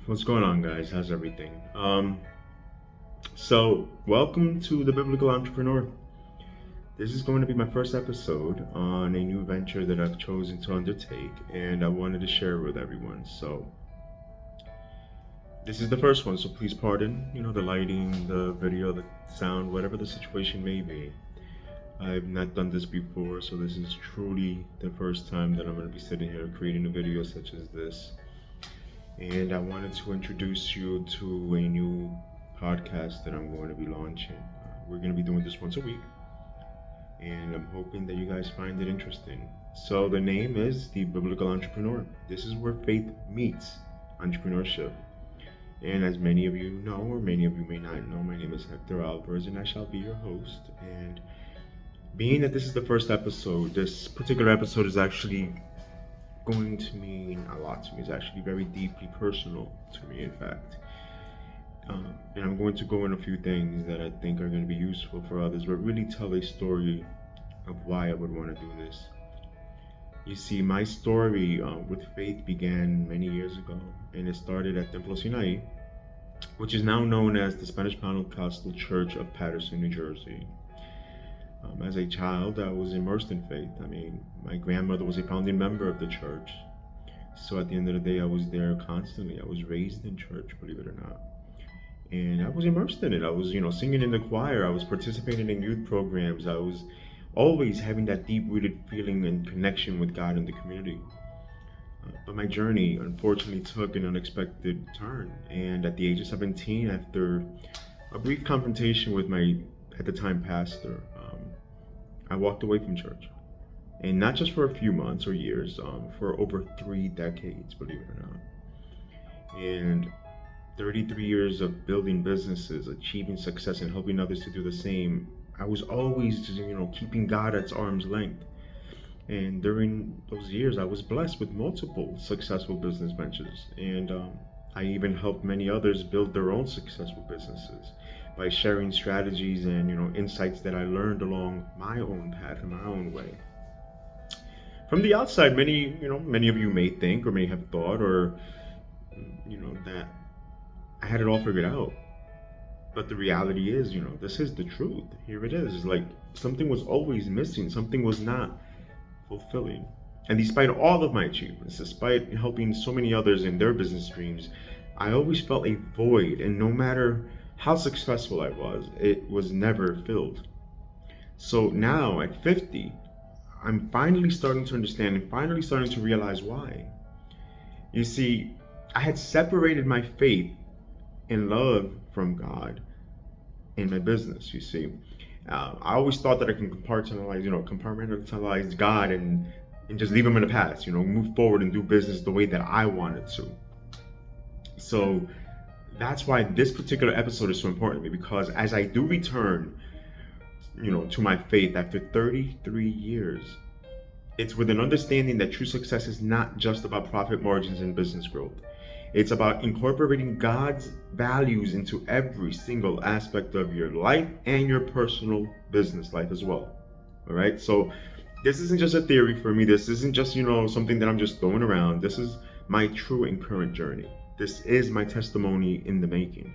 What's going on, guys? How's everything? So welcome to the Biblical Entrepreneur. This is going to be my first episode on a new venture that I've chosen to undertake, and I wanted to share it with everyone. So this is the first one, so please pardon, the lighting, the video, the sound, whatever the situation may be. I've not done this before, so this is truly the first time that I'm going to be sitting here creating a video such as this. And I wanted to introduce you to a new podcast that I'm going to be launching. We're going to be doing this once a week, and I'm hoping that you guys find it interesting. So the name is The Biblical Entrepreneur. This is where faith meets entrepreneurship. And as many of you know, or many of you may not know, my name is Hector Alvarez, and I shall be your host. And being that this is the first episode, this particular episode is actually going to mean a lot to me. It's actually very deeply personal to me, in fact. And I'm going to go in a few things that I think are going to be useful for others, but really tell a story of why I would want to do this. You see, my story with faith began many years ago, and it started at Templo Sinai, which is now known as the Spanish Pentecostal Church of Paterson, New Jersey. As a child, I was immersed in faith. I mean, my grandmother was a founding member of the church. So at the end of the day, I was there constantly. I was raised in church, believe it or not. And I was immersed in it. I was, singing in the choir. I was participating in youth programs. I was always having that deep-rooted feeling and connection with God and the community. But my journey, unfortunately, took an unexpected turn. And at the age of 17, after a brief confrontation with my, at the time, pastor, I walked away from church, and not just for a few months or years, for over 3 decades, believe it or not. And 33 years of building businesses, achieving success, and helping others to do the same. I was always, keeping God at arm's length. And during those years, I was blessed with multiple successful business ventures, and I even helped many others build their own successful businesses by sharing strategies and insights that I learned along my own path and my own way. From the outside, many of you may think or may have thought that I had it all figured out. But the reality is, this is the truth. Here it is. It's like something was always missing. Something was not fulfilling. And despite all of my achievements, despite helping so many others in their business dreams, I always felt a void, and no matter how successful I was, it was never filled. So now at 50, I'm finally starting to understand and finally starting to realize why. You see, I had separated my faith and love from God in my business, you see. I always thought that I can compartmentalize God and just leave him in the past, move forward and do business the way that I wanted to. So that's why this particular episode is so important to me, because as I do return, to my faith after 33 years, it's with an understanding that true success is not just about profit margins and business growth. It's about incorporating God's values into every single aspect of your life and your personal business life as well. All right. So this isn't just a theory for me. This isn't just, something that I'm just throwing around. This is my true and current journey. This is my testimony in the making.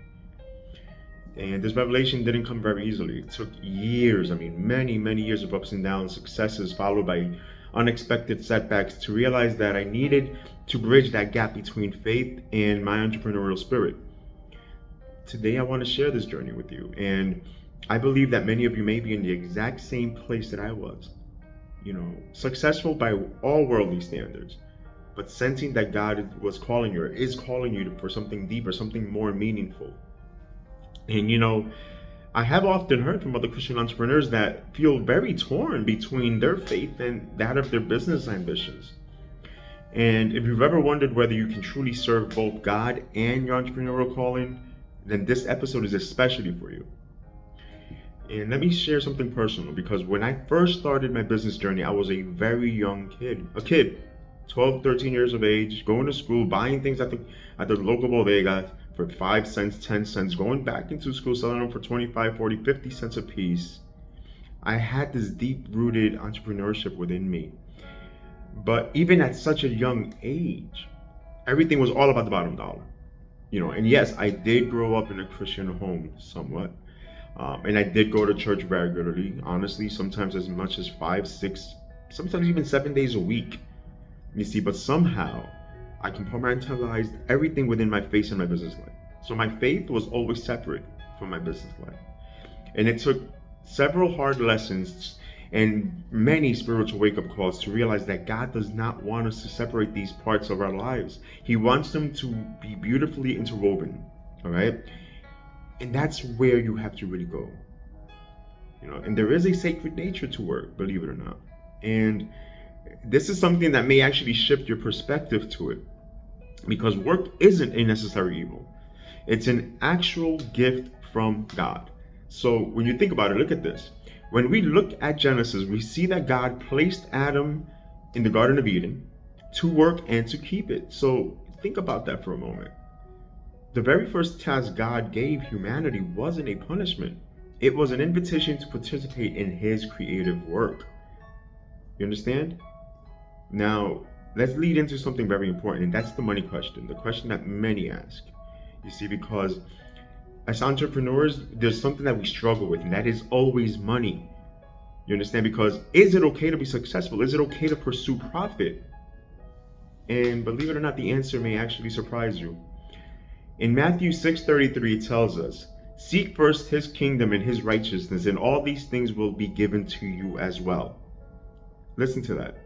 And this revelation didn't come very easily. It took years, many, many years of ups and downs, successes followed by unexpected setbacks to realize that I needed to bridge that gap between faith and my entrepreneurial spirit. Today, I want to share this journey with you. And I believe that many of you may be in the exact same place that I was, successful by all worldly standards, but sensing that God was calling you, or is calling you for something deeper, something more meaningful. And I have often heard from other Christian entrepreneurs that feel very torn between their faith and that of their business ambitions. And if you've ever wondered whether you can truly serve both God and your entrepreneurial calling, then this episode is especially for you. And let me share something personal, because when I first started my business journey, I was a very young kid, 12, 13 years of age, going to school, buying things at the local bodega for 5 cents, 10 cents, going back into school, selling them for 25, 40, 50 cents a piece. I had this deep-rooted entrepreneurship within me. But even at such a young age, Everything was all about the bottom dollar. And yes, I did grow up in a Christian home somewhat. And I did go to church regularly, honestly, sometimes as much as 5, 6, sometimes even 7 days a week. You see, but somehow I compartmentalized everything within my faith and my business life. So my faith was always separate from my business life. And it took several hard lessons and many spiritual wake-up calls to realize that God does not want us to separate these parts of our lives. He wants them to be beautifully interwoven, all right? And that's where you have to really go. And there is a sacred nature to work, believe it or not. And this is something that may actually shift your perspective to it, because work isn't a necessary evil. It's an actual gift from God. So when you think about it, look at this. When we look at Genesis, we see that God placed Adam in the Garden of Eden to work and to keep it. So think about that for a moment. The very first task God gave humanity wasn't a punishment. It was an invitation to participate in his creative work. You understand? Now, let's lead into something very important, and that's the money question, the question that many ask. You see, because as entrepreneurs, there's something that we struggle with, and that is always money. You understand? Because is it okay to be successful? Is it okay to pursue profit? And believe it or not, the answer may actually surprise you. In Matthew 6:33, it tells us, "Seek first his kingdom and his righteousness, and all these things will be given to you as well." Listen to that.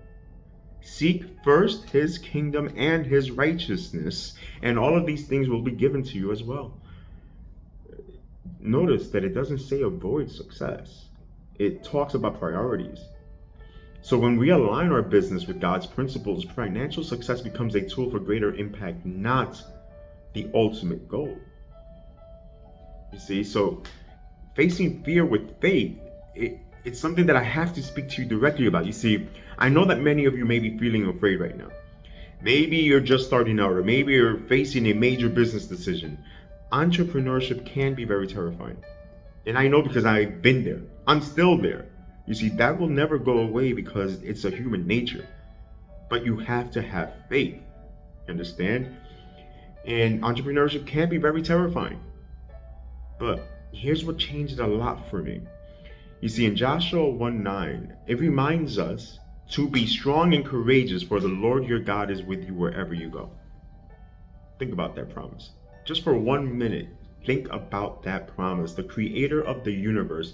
Seek first his kingdom and his righteousness, and all of these things will be given to you as well. Notice that it doesn't say avoid success. It talks about priorities. So when we align our business with God's principles, financial success becomes a tool for greater impact, not the ultimate goal. You see, so facing fear with faith, it's something that I have to speak to you directly about. You see, I know that many of you may be feeling afraid right now. Maybe you're just starting out, or maybe you're facing a major business decision. Entrepreneurship can be very terrifying. And I know because I've been there. I'm still there. You see, that will never go away because it's a human nature. But you have to have faith. Understand? And entrepreneurship can be very terrifying. But here's what changed a lot for me. You see, in Joshua 1:9, it reminds us to be strong and courageous, for the Lord your God is with you wherever you go. Think about that promise. Just for 1 minute, think about that promise. The creator of the universe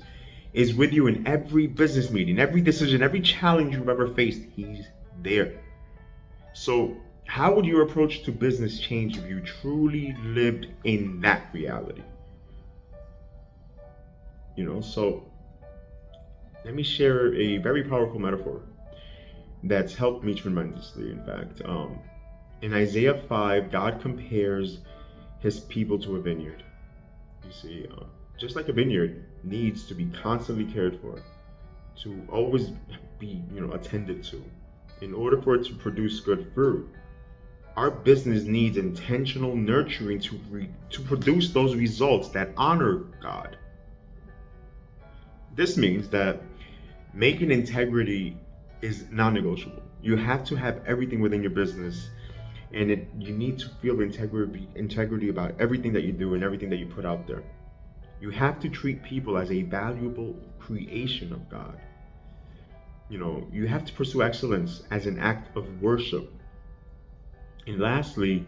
is with you in every business meeting, every decision, every challenge you've ever faced. He's there. So how would your approach to business change if you truly lived in that reality? So let me share a very powerful metaphor that's helped me tremendously, in fact. In Isaiah 5, God compares his people to a vineyard. You see, just like a vineyard needs to be constantly cared for, to always be, attended to, in order for it to produce good fruit. Our business needs intentional nurturing to produce those results that honor God. This means that making integrity is non-negotiable. You have to have everything within your business, and you need to feel integrity about everything that you do and everything that you put out there. You have to treat people as a valuable creation of God. You have to pursue excellence as an act of worship. And lastly,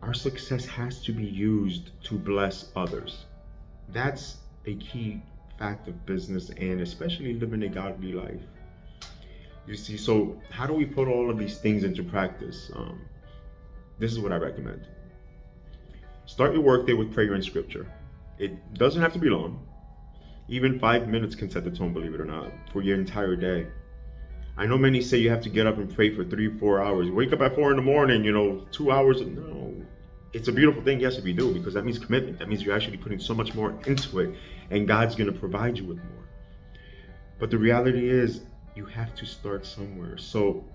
our success has to be used to bless others. That's a key fact of business, and especially living a godly life. You see, so how do we put all of these things into practice? This is what I recommend. Start your workday with prayer and scripture. It doesn't have to be long. Even 5 minutes can set the tone, believe it or not, for your entire day. I know many say you have to get up and pray for 3-4 hours. Wake up at 4 in the morning, 2 hours. No, it's a beautiful thing, yes, if you do, because that means commitment. That means you're actually putting so much more into it, and God's going to provide you with more. But the reality is, you have to start somewhere. So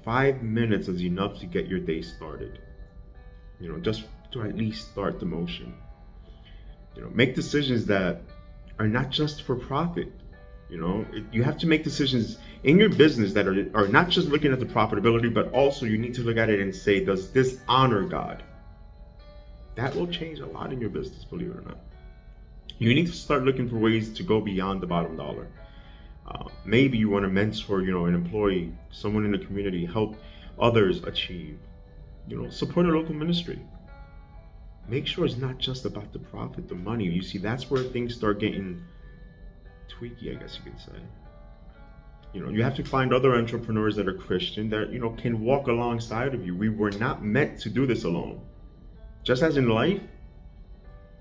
5 minutes is enough to get your day started. Just to at least start the motion. Make decisions that are not just for profit, You have to make decisions in your business that are not just looking at the profitability, but also you need to look at it and say, does this honor God? That will change a lot in your business, believe it or not. You need to start looking for ways to go beyond the bottom dollar. Maybe you want to mentor, an employee, someone in the community, help others achieve, support a local ministry. Make sure it's not just about the profit, the money. You see, that's where things start getting tweaky, I guess you could say. You have to find other entrepreneurs that are Christian that, can walk alongside of you. We were not meant to do this alone. Just as in life,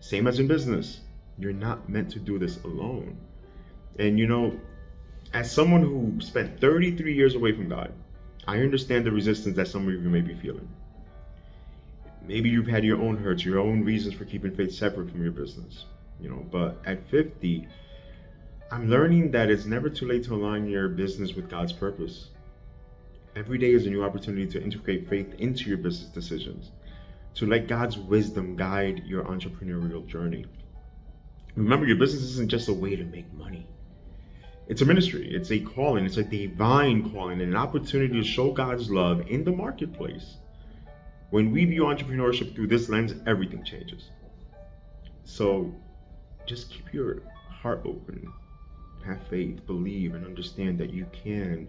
same as in business, you're not meant to do this alone. And, as someone who spent 33 years away from God, I understand the resistance that some of you may be feeling. Maybe you've had your own hurts, your own reasons for keeping faith separate from your business, but at 50, I'm learning that it's never too late to align your business with God's purpose. Every day is a new opportunity to integrate faith into your business decisions, to let God's wisdom guide your entrepreneurial journey. Remember, your business isn't just a way to make money. It's a ministry, it's a calling, it's a divine calling, and an opportunity to show God's love in the marketplace. When we view entrepreneurship through this lens, everything changes. So just keep your heart open, have faith, believe, and understand that you can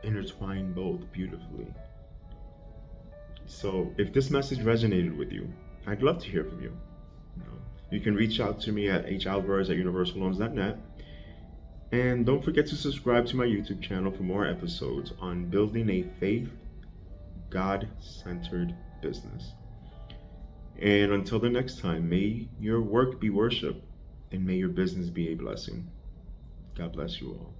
intertwine both beautifully. So if this message resonated with you, I'd love to hear from you. You can reach out to me at halvarez@universalloans.net. And don't forget to subscribe to my YouTube channel for more episodes on building a faith, God-centered business. And until the next time, may your work be worship and may your business be a blessing. God bless you all.